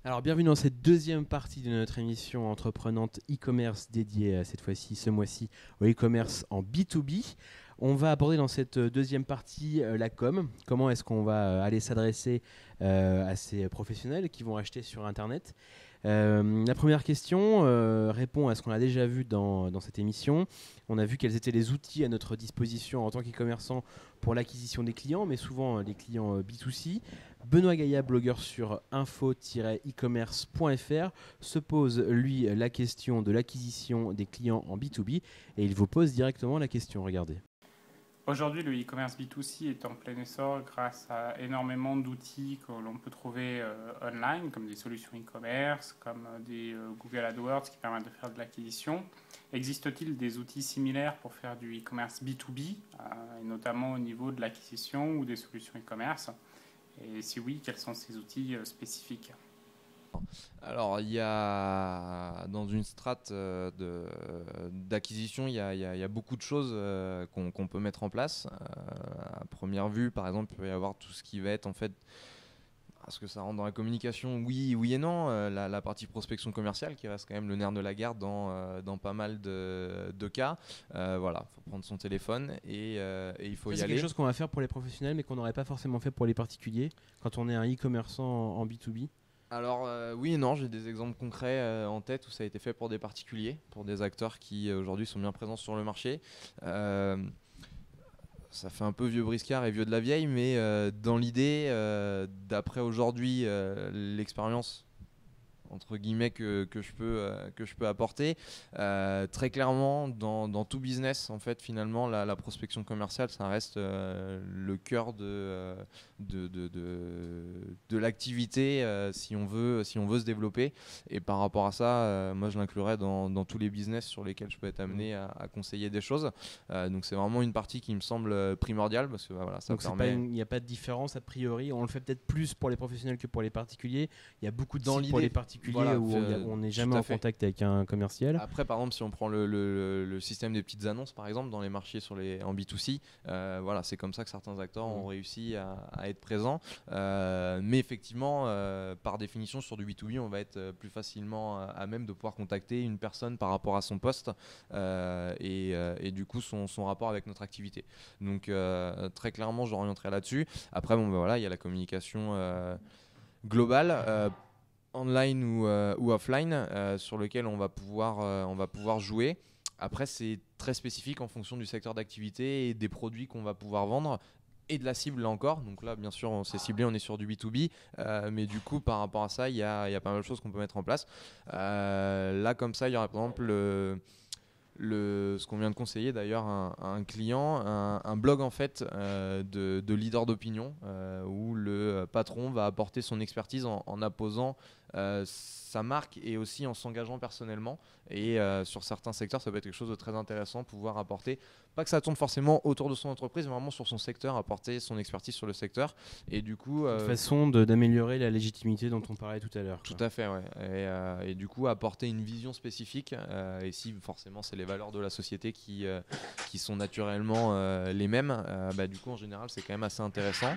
Alors, bienvenue dans cette deuxième partie de notre émission entreprenante e-commerce dédiée cette fois-ci, ce mois-ci, au e-commerce en B2B. On va aborder dans cette deuxième partie la com. Comment est-ce qu'on va aller s'adresser à ces professionnels qui vont acheter sur Internet. La première question répond à ce qu'on a déjà vu dans cette émission. On a vu quels étaient les outils à notre disposition en tant qu'e-commerçant pour l'acquisition des clients, mais souvent des clients B2C. Benoît Gaillat, blogueur sur info-e-commerce.fr, se pose, lui, la question de l'acquisition des clients en B2B et il vous pose directement la question. Regardez. Aujourd'hui, le e-commerce B2C est en plein essor grâce à énormément d'outils que l'on peut trouver online, comme des solutions e-commerce, comme des Google AdWords qui permettent de faire de l'acquisition. Existe-t-il des outils similaires pour faire du e-commerce B2B, et notamment au niveau de l'acquisition ou des solutions e-commerce? Et si oui, quels sont ces outils spécifiques? Alors, il y a dans une strate d'acquisition, il y a beaucoup de choses qu'on peut mettre en place. À première vue, par exemple, il peut y avoir tout ce qui va être en fait. Est-ce que ça rentre dans la communication? Oui, oui et non. La partie prospection commerciale qui reste quand même le nerf de la guerre dans pas mal de cas. Voilà, il faut prendre son téléphone et il faut y aller. C'est quelque chose qu'on va faire pour les professionnels mais qu'on n'aurait pas forcément fait pour les particuliers quand on est un e-commerçant en B2B. Alors oui et non, j'ai des exemples concrets en tête où ça a été fait pour des particuliers, pour des acteurs qui aujourd'hui sont bien présents sur le marché. Ça fait un peu vieux briscard et vieux de la vieille, mais dans l'idée, d'après aujourd'hui l'expérience entre guillemets que je peux apporter. Très clairement, dans tout business, en fait, finalement, la prospection commerciale, ça reste le cœur de l'activité si on veut se développer. Et par rapport à ça, moi, je l'inclurais dans tous les business sur lesquels je peux être amené à conseiller des choses. Donc, c'est vraiment une partie qui me semble primordiale parce que voilà, ça donc permet. Il n'y a pas de différence a priori. On le fait peut-être plus pour les professionnels que pour les particuliers. Il y a beaucoup de Dans sites pour les l'idée, particuliers voilà, où on n'est jamais en contact avec un commercial. Après, par exemple, si on prend le système des petites annonces, par exemple, dans les marchés en B2C, voilà, c'est comme ça que certains acteurs ont réussi à être présents. Mais effectivement, par définition, sur du B2B, on va être plus facilement à même de pouvoir contacter une personne par rapport à son poste et du coup son rapport avec notre activité. Donc, très clairement, j'orienterai là-dessus. Après, bon, ben, voilà, il y a la communication globale. Online ou offline sur lequel on va pouvoir jouer. Après, c'est très spécifique en fonction du secteur d'activité et des produits qu'on va pouvoir vendre et de la cible là encore. Donc là, bien sûr, on s'est ciblé, on est sur du B2B, mais du coup, par rapport à ça, il y a pas mal de choses qu'on peut mettre en place. Là, comme ça, il y aura par exemple ce qu'on vient de conseiller d'ailleurs à un client, un blog en fait de leader d'opinion où le patron va apporter son expertise en apposant sa marque et aussi en s'engageant personnellement. Et sur certains secteurs, ça peut être quelque chose de très intéressant, pouvoir apporter, pas que ça tourne forcément autour de son entreprise, mais vraiment sur son secteur, apporter son expertise sur le secteur. Et du coup, Une façon d'améliorer la légitimité dont on parlait tout à l'heure. Tout à fait, ouais. Et du coup, apporter une vision spécifique. Et si forcément c'est les valeurs de la société qui sont naturellement les mêmes, du coup en général c'est quand même assez intéressant.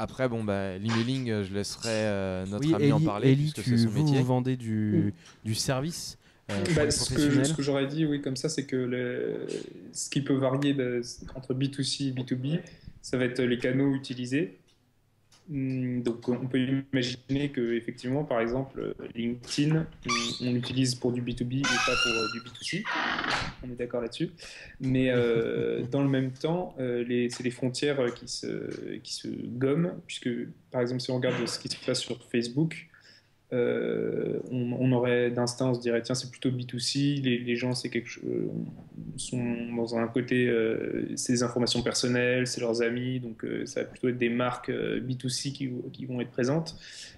Après, bon, l'emailing, je laisserai notre ami en parler puisque c'est son métier. Vous vendez du service pour les ce professionnels. que j'aurais dit, oui, comme ça, c'est que ce qui peut varier entre B2C et B2B, ça va être les canaux utilisés. Donc, on peut imaginer que, effectivement, par exemple, LinkedIn, on l'utilise pour du B2B et pas pour du B2C. On est d'accord là-dessus. Mais dans le même temps, c'est les frontières qui se gomment, puisque, par exemple, si on regarde ce qui se passe sur Facebook, on aurait d'instinct, on se dirait tiens, c'est plutôt B2C, les gens sont dans un côté, c'est des informations personnelles, c'est leurs amis, donc ça va plutôt être des marques B2C qui vont être présentes.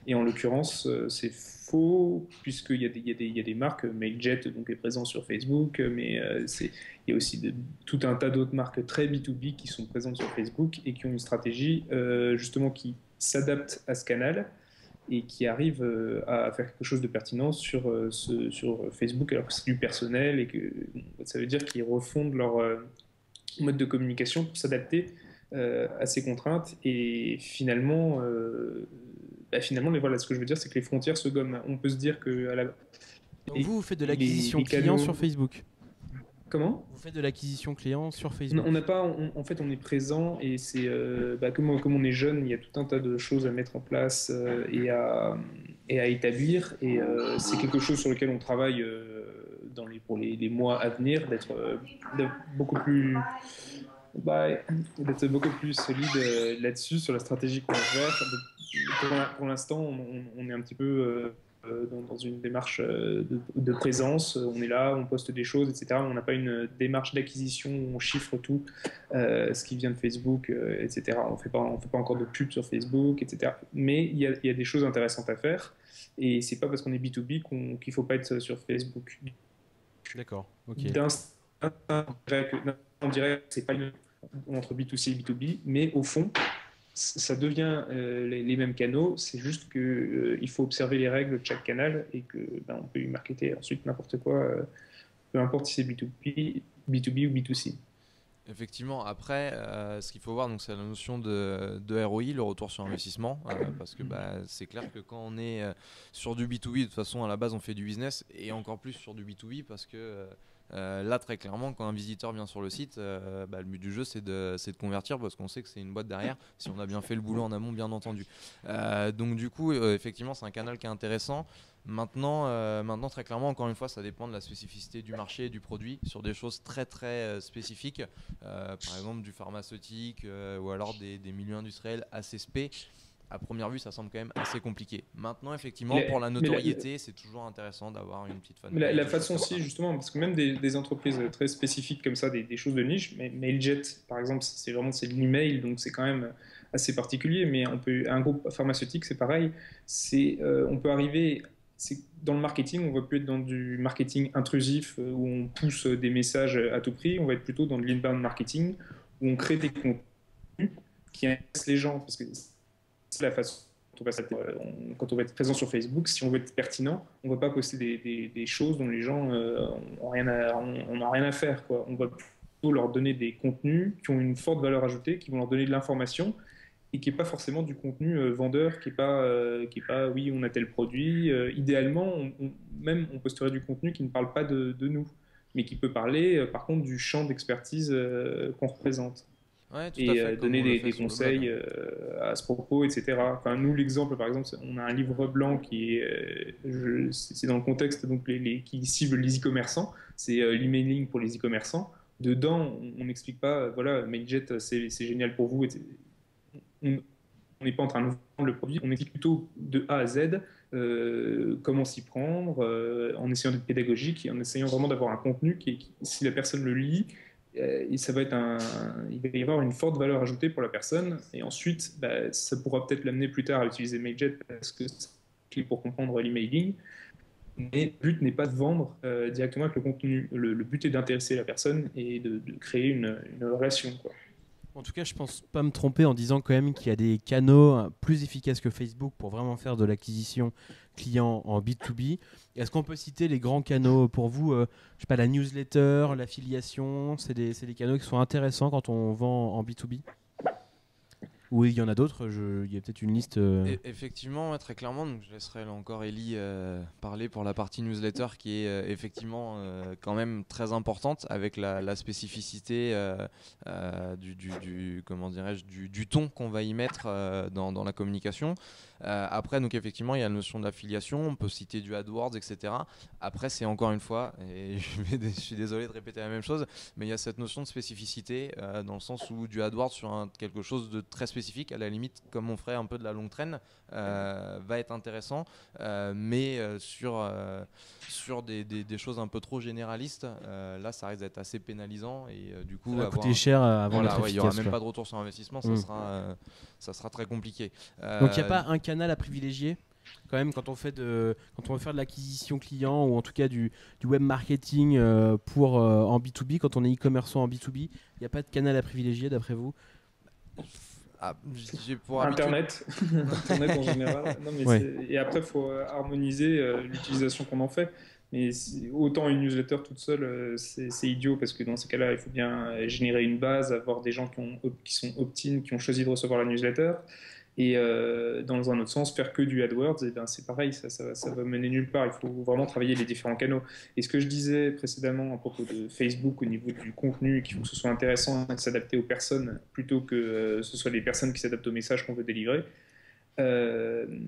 Et en l'occurrence, c'est faux, puisqu'il y a des marques, Mailjet donc, est présent sur Facebook, mais il y a aussi tout un tas d'autres marques très B2B qui sont présentes sur Facebook et qui ont une stratégie justement qui s'adapte à ce canal et qui arrivent à faire quelque chose de pertinent sur Facebook, alors que c'est du personnel et que ça veut dire qu'ils refondent leur mode de communication pour s'adapter à ces contraintes et finalement finalement, voilà, ce que je veux dire, c'est que les frontières se gomment. On peut se dire que Donc vous faites de l'acquisition client sur Facebook. Comment? Vous faites de l'acquisition client sur Non, Facebook. on n'a pas, en fait, on est présent et c'est comme on est jeune, il y a tout un tas de choses à mettre en place et à établir. Et c'est quelque chose sur lequel on travaille pour les mois à venir, d'être beaucoup plus, d'être beaucoup plus solide là-dessus, sur la stratégie qu'on va faire. Pour l'instant, on est un petit peu dans une démarche de présence. On est là, on poste des choses, etc. On n'a pas une démarche d'acquisition où on chiffre tout ce qui vient de Facebook, etc. On fait pas encore de pub sur Facebook, etc. Mais il y a des choses intéressantes à faire. Et c'est pas parce qu'on est B2B qu'il faut pas être sur Facebook. D'accord, ok. On dirait que c'est pas entre B2C et B2B, mais au fond, ça devient les mêmes canaux, c'est juste qu'il faut observer les règles de chaque canal et que on peut y marketer ensuite n'importe quoi, peu importe si c'est B2B, B2B ou B2C. Effectivement, après, ce qu'il faut voir, c'est la notion de ROI, le retour sur investissement, parce que c'est clair que quand on est sur du B2B, de toute façon, à la base, on fait du business, et encore plus sur du B2B, parce que là, très clairement, quand un visiteur vient sur le site, le but du jeu, c'est de convertir, parce qu'on sait que c'est une boîte derrière, si on a bien fait le boulot en amont, bien entendu. Donc du coup, effectivement, c'est un canal qui est intéressant. Maintenant, très clairement, encore une fois, ça dépend de la spécificité du marché et du produit sur des choses très très spécifiques, par exemple du pharmaceutique ou alors des milieux industriels assez spé. À première vue, ça semble quand même assez compliqué. Maintenant, effectivement, pour la notoriété, c'est toujours intéressant d'avoir une petite fanpage. La façon aussi, justement, parce que même des entreprises très spécifiques comme ça, des choses de niche, mais Mailjet, par exemple, c'est l'email, donc c'est quand même assez particulier, mais un groupe pharmaceutique, c'est pareil. On peut arriver... Dans le marketing, on va plus être dans du marketing intrusif où on pousse des messages à tout prix. On va être plutôt dans de l'inbound marketing où on crée des contenus qui intéressent les gens. Parce que c'est la façon quand on va être présent sur Facebook, si on veut être pertinent, on ne va pas poster des choses dont les gens n'ont rien à faire, quoi. On va plutôt leur donner des contenus qui ont une forte valeur ajoutée, qui vont leur donner de l'information et qui n'est pas forcément du contenu vendeur, qui est pas oui, on a tel produit. Idéalement, on posterait du contenu qui ne parle pas de nous, mais qui peut parler, par contre, du champ d'expertise qu'on représente. Ouais, tout à fait, donner des conseils à ce propos, etc. Enfin, nous, l'exemple, par exemple, on a un livre blanc qui est, c'est dans le contexte donc qui cible les e-commerçants, c'est l'emailing pour les e-commerçants. Dedans, on n'explique pas, voilà, Mailjet, c'est génial pour vous, etc. On n'est pas en train de vendre le produit, on explique plutôt de A à Z comment s'y prendre, en essayant d'être pédagogique et en essayant vraiment d'avoir un contenu si la personne le lit, il va y avoir une forte valeur ajoutée pour la personne. Et ensuite, ça pourra peut-être l'amener plus tard à utiliser Mailjet parce que c'est clé pour comprendre l'emailing. Mais le but n'est pas de vendre directement avec le contenu. Le but est d'intéresser la personne et de créer une relation, quoi. En tout cas, je pense pas me tromper en disant quand même qu'il y a des canaux plus efficaces que Facebook pour vraiment faire de l'acquisition client en B2B. Est-ce qu'on peut citer les grands canaux pour vous je sais pas, la newsletter, l'affiliation, c'est des canaux qui sont intéressants quand on vend en B2B? Ou il y en a d'autres, il y a peut-être une liste. Effectivement, très clairement, donc je laisserai là encore Ellie parler pour la partie newsletter qui est effectivement quand même très importante avec la spécificité du ton qu'on va y mettre dans la communication. Après, donc effectivement, il y a la notion d'affiliation, on peut citer du AdWords, etc. Après, c'est encore une fois, et je suis désolé de répéter la même chose, mais il y a cette notion de spécificité dans le sens où du AdWords sur quelque chose de très spécifique, à la limite, comme on ferait un peu de la longue traîne, va être intéressant, mais sur des choses un peu trop généralistes, là, ça risque d'être assez pénalisant et du coup, ça va coûter cher avant d'être efficace. Il n'y aura même pas de retour sur investissement, ça sera très compliqué. Donc il n'y a pas un canal à privilégier quand même quand on veut faire de l'acquisition client ou en tout cas du web marketing en B2B, quand on est e-commerçant en B2B, il n'y a pas de canal à privilégier d'après vous? J'ai pour Internet. Internet en général. Non, mais ouais. Et après, il faut harmoniser l'utilisation qu'on en fait. Mais autant une newsletter toute seule, c'est idiot parce que dans ces cas-là, il faut bien générer une base, avoir des gens qui sont opt-in, qui ont choisi de recevoir la newsletter. Et dans un autre sens, faire que du AdWords, eh ben, c'est pareil, ça va mener nulle part. Il faut vraiment travailler les différents canaux. Et ce que je disais précédemment à propos de Facebook au niveau du contenu, qu'il faut que ce soit intéressant et de s'adapter aux personnes plutôt que ce soit les personnes qui s'adaptent aux messages qu'on veut délivrer,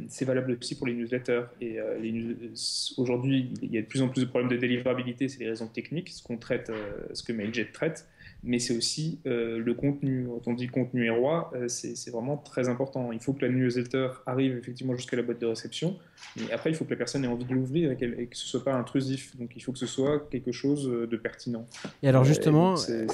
c'est valable aussi pour les newsletters. Et aujourd'hui, il y a de plus en plus de problèmes de délivrabilité, c'est des raisons techniques, ce qu'on traite, ce que Mailjet traite, mais c'est aussi le contenu. Quand on dit contenu est roi, c'est vraiment très important. Il faut que la newsletter arrive effectivement jusqu'à la boîte de réception, mais après, il faut que la personne ait envie de l'ouvrir et que ce ne soit pas intrusif. Donc, il faut que ce soit quelque chose de pertinent. Et alors justement, c'est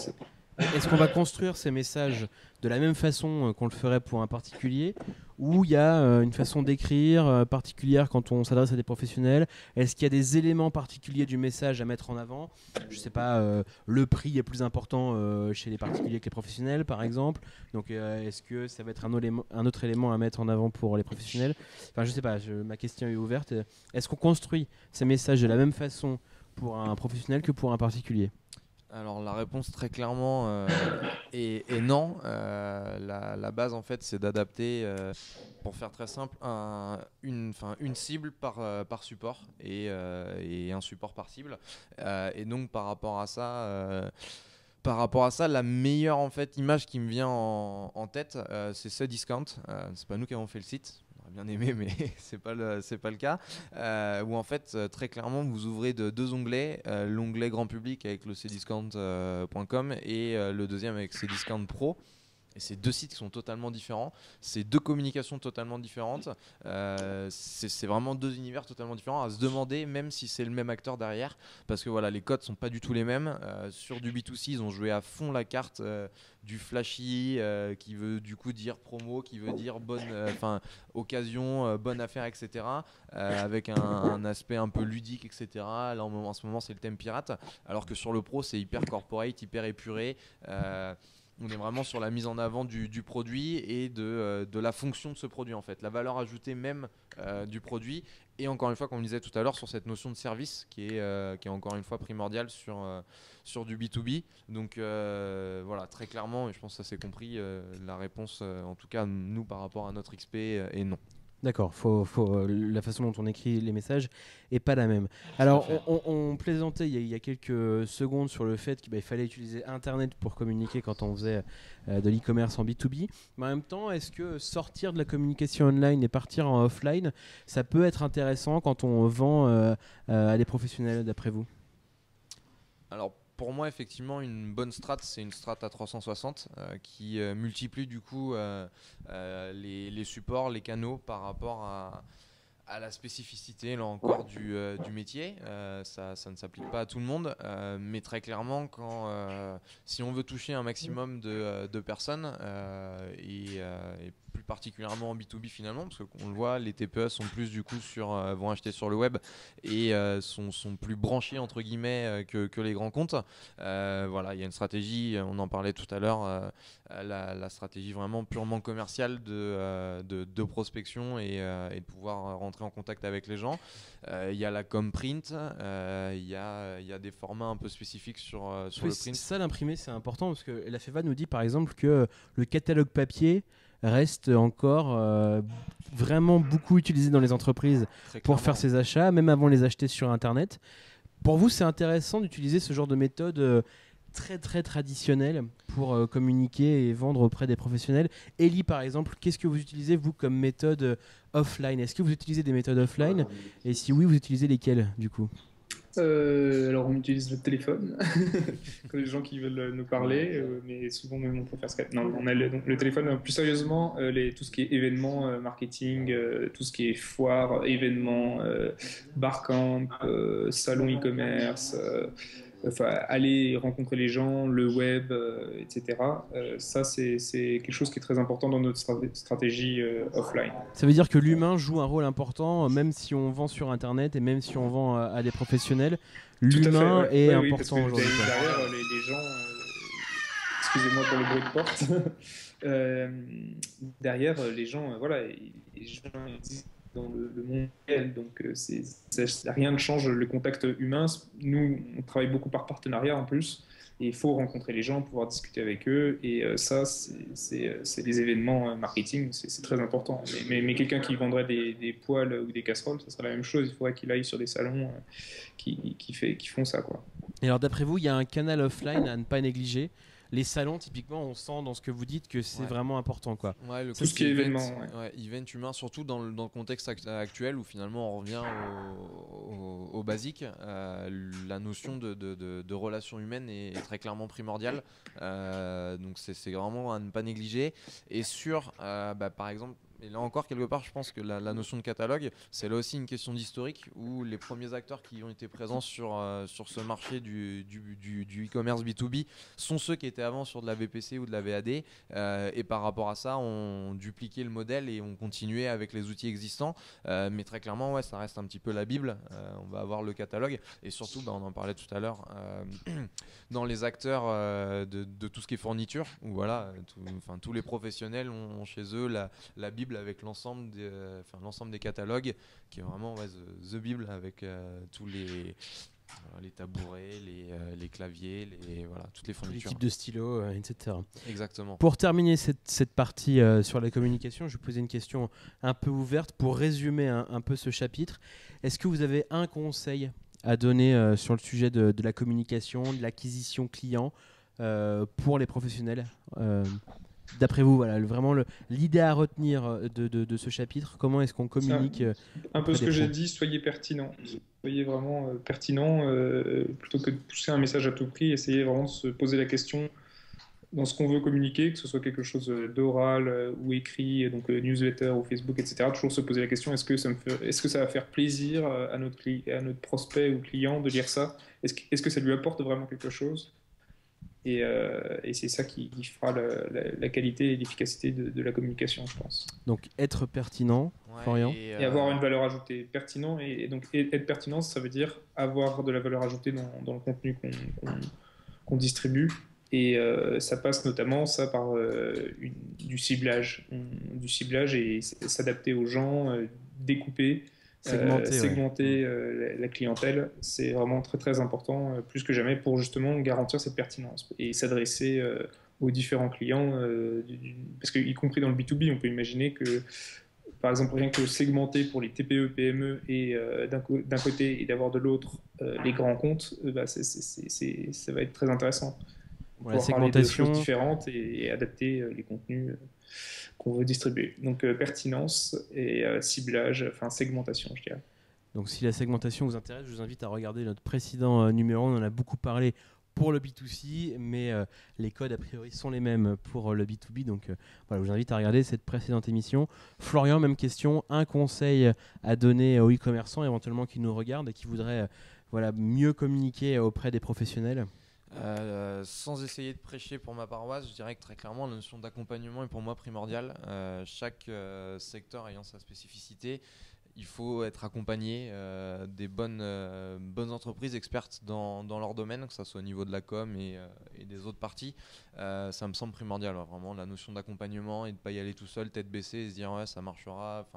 est-ce qu'on va construire ces messages de la même façon qu'on le ferait pour un particulier, ou il y a une façon d'écrire particulière quand on s'adresse à des professionnels? Est-ce qu'il y a des éléments particuliers du message à mettre en avant? Je ne sais pas, le prix est plus important chez les particuliers que les professionnels, par exemple. Donc est-ce que ça va être un autre élément à mettre en avant pour les professionnels? Enfin, je ne sais pas, ma question est ouverte. Est-ce qu'on construit ces messages de la même façon pour un professionnel que pour un particulier? Alors la réponse très clairement est non. La base en fait c'est d'adapter, pour faire très simple, une cible par support et un support par cible. Et donc par rapport à ça, la meilleure en fait image qui me vient en tête, c'est Cdiscount. C'est pas nous qui avons fait le site. Bien aimé, mais c'est pas le cas, où en fait très clairement vous ouvrez deux onglets, l'onglet grand public avec le cdiscount.com et le deuxième avec Cdiscount Pro. Et c'est deux sites qui sont totalement différents, c'est deux communications totalement différentes, c'est vraiment deux univers totalement différents à se demander, même si c'est le même acteur derrière, parce que voilà, les codes sont pas du tout les mêmes. Sur du B2C, ils ont joué à fond la carte du flashy, qui veut du coup dire promo, qui veut dire bonne occasion, bonne affaire, etc. Avec un aspect un peu ludique, etc. Là en ce moment c'est le thème pirate, alors que sur le pro c'est hyper corporate, hyper épuré. On est vraiment sur la mise en avant du produit et de la fonction de ce produit en fait, la valeur ajoutée même du produit. Et encore une fois, comme on disait tout à l'heure, sur cette notion de service qui est encore une fois primordiale sur du B2B. Donc voilà, très clairement, et je pense que ça s'est compris, la réponse, en tout cas nous par rapport à notre XP, est non. D'accord, la façon dont on écrit les messages est pas la même. Alors, on plaisantait il y a quelques secondes sur le fait qu'il fallait utiliser Internet pour communiquer quand on faisait de l'e-commerce en B2B. Mais en même temps, est-ce que sortir de la communication online et partir en offline, ça peut être intéressant quand on vend à des professionnels, d'après vous? Alors, pour moi, effectivement, une bonne strat, c'est une strat à 360 qui multiplie du coup les supports, les canaux par rapport à la spécificité là encore du métier. Ça ne s'applique pas à tout le monde, mais très clairement, si on veut toucher un maximum de personnes, et plus particulièrement en B2B finalement, parce qu'on le voit, les TPE sont plus du coup vont acheter sur le web et sont plus branchés entre guillemets que les grands comptes. Voilà, il y a une stratégie, on en parlait tout à l'heure, la stratégie vraiment purement commerciale de prospection et de pouvoir rentrer en contact avec les gens. Il y a la com-print, il y a des formats un peu spécifiques sur le print. Ça, l'imprimé, c'est important parce que la FEVA nous dit par exemple que le catalogue papier reste encore vraiment beaucoup utilisé dans les entreprises pour faire ses achats, même avant de les acheter sur Internet. Pour vous, c'est intéressant d'utiliser ce genre de méthode très très traditionnelle pour communiquer et vendre auprès des professionnels. Ellie, par exemple, qu'est-ce que vous utilisez, vous, comme méthode offline? Est-ce que vous utilisez des méthodes offline? Et si oui, vous utilisez lesquelles, du coup? Alors on utilise le téléphone quand les gens qui veulent nous parler, mais souvent même on préfère Skype. Non, on a donc le téléphone. Plus sérieusement, tout ce qui est événements, marketing, tout ce qui est foire, événements, barcamp, salon e-commerce, aller rencontrer les gens, le web, etc. Ça c'est quelque chose qui est très important dans notre stratégie offline. Ça veut dire que l'humain joue un rôle important, même si on vend sur Internet et même si on vend à des professionnels. L'humain est important aujourd'hui. Derrière, les gens, excusez-moi pour le bruit de porte, derrière les gens, voilà, les gens existent dans le monde réel, donc rien ne change le contact humain. Nous, on travaille beaucoup par partenariat en plus. Et il faut rencontrer les gens, pouvoir discuter avec eux. Et ça, c'est des événements marketing, c'est très important. Mais quelqu'un qui vendrait des poêles ou des casseroles, ça serait la même chose. Il faudrait qu'il aille sur des salons qui font ça, quoi. Et alors d'après vous, il y a un canal offline à ne pas négliger. Les salons, typiquement, on sent dans ce que vous dites que c'est vraiment important, quoi. Ouais, tout ce qui est événement. Event humain, surtout dans le contexte actuel où finalement on revient au basique. La notion de relation humaine est très clairement primordiale. Donc c'est vraiment à ne pas négliger. Et par exemple, et là encore, quelque part, je pense que la notion de catalogue, c'est là aussi une question d'historique où les premiers acteurs qui ont été présents sur ce marché du e-commerce B2B sont ceux qui étaient avant sur de la VPC ou de la VAD. Et par rapport à ça, on dupliqué le modèle et on continuait avec les outils existants. Mais très clairement, ça reste un petit peu la Bible. On va avoir le catalogue. Et surtout, on en parlait tout à l'heure, dans les acteurs de tout ce qui est fourniture, où voilà, tous les professionnels ont chez eux la Bible avec l'ensemble des catalogues, qui est vraiment the Bible avec tous les tabourets, les claviers, toutes les fournitures. Les types de stylos, etc. Exactement. Pour terminer cette partie sur la communication, je vais poser une question un peu ouverte pour résumer un peu ce chapitre. Est-ce que vous avez un conseil à donner sur le sujet de la communication, de l'acquisition client pour les professionnels d'après vous, voilà, vraiment l'idée à retenir de ce chapitre, comment est-ce qu'on communique un peu ce que j'ai dit, soyez pertinent. Soyez vraiment pertinent, plutôt que de pousser un message à tout prix, essayez vraiment de se poser la question dans ce qu'on veut communiquer, que ce soit quelque chose d'oral ou écrit, donc newsletter ou Facebook, etc. Toujours se poser la question, est-ce que ça va faire plaisir à notre prospect ou client de lire ça? Est-ce que ça lui apporte vraiment quelque chose? Et c'est ça qui fera la qualité et l'efficacité de la communication, je pense. Donc être pertinent, Florian. Et avoir une valeur ajoutée. Pertinent, et donc être pertinent, ça veut dire avoir de la valeur ajoutée dans le contenu qu'on distribue. Et ça passe notamment par du ciblage. Du ciblage et s'adapter aux gens, découper. Segmenter la clientèle, c'est vraiment très très important, plus que jamais, pour justement garantir cette pertinence et s'adresser aux différents clients, parce que y compris dans le B2B, on peut imaginer que par exemple rien que segmenter pour les TPE, PME et d'un côté et d'avoir de l'autre les grands comptes, ça va être très intéressant. La segmentation, parler de choses différentes et adapter les contenus qu'on veut distribuer. Donc pertinence et ciblage, segmentation, je dirais. Donc si la segmentation vous intéresse, je vous invite à regarder notre précédent numéro. On en a beaucoup parlé pour le B2C, mais les codes a priori sont les mêmes pour le B2B. Donc voilà, je vous invite à regarder cette précédente émission. Florian, même question, un conseil à donner aux e-commerçants éventuellement qui nous regardent et qui voudraient mieux communiquer auprès des professionnels? Sans essayer de prêcher pour ma paroisse, je dirais que très clairement la notion d'accompagnement est pour moi primordiale. Chaque secteur ayant sa spécificité, il faut être accompagné des bonnes entreprises expertes dans leur domaine, que ce soit au niveau de la com et des autres parties. Ça me semble primordial, vraiment la notion d'accompagnement et de ne pas y aller tout seul, tête baissée et se dire ouais, ça marchera.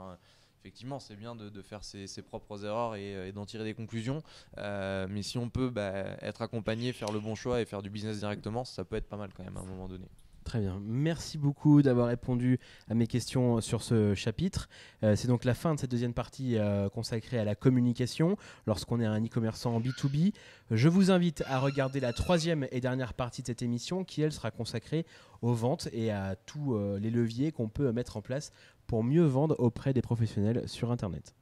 Effectivement, c'est bien de faire ses propres erreurs et d'en tirer des conclusions. Mais si on peut être accompagné, faire le bon choix et faire du business directement, ça peut être pas mal quand même à un moment donné. Très bien. Merci beaucoup d'avoir répondu à mes questions sur ce chapitre. C'est donc la fin de cette deuxième partie consacrée à la communication lorsqu'on est un e-commerçant en B2B. Je vous invite à regarder la troisième et dernière partie de cette émission qui, elle, sera consacrée aux ventes et à tous les leviers qu'on peut mettre en place pour mieux vendre auprès des professionnels sur Internet.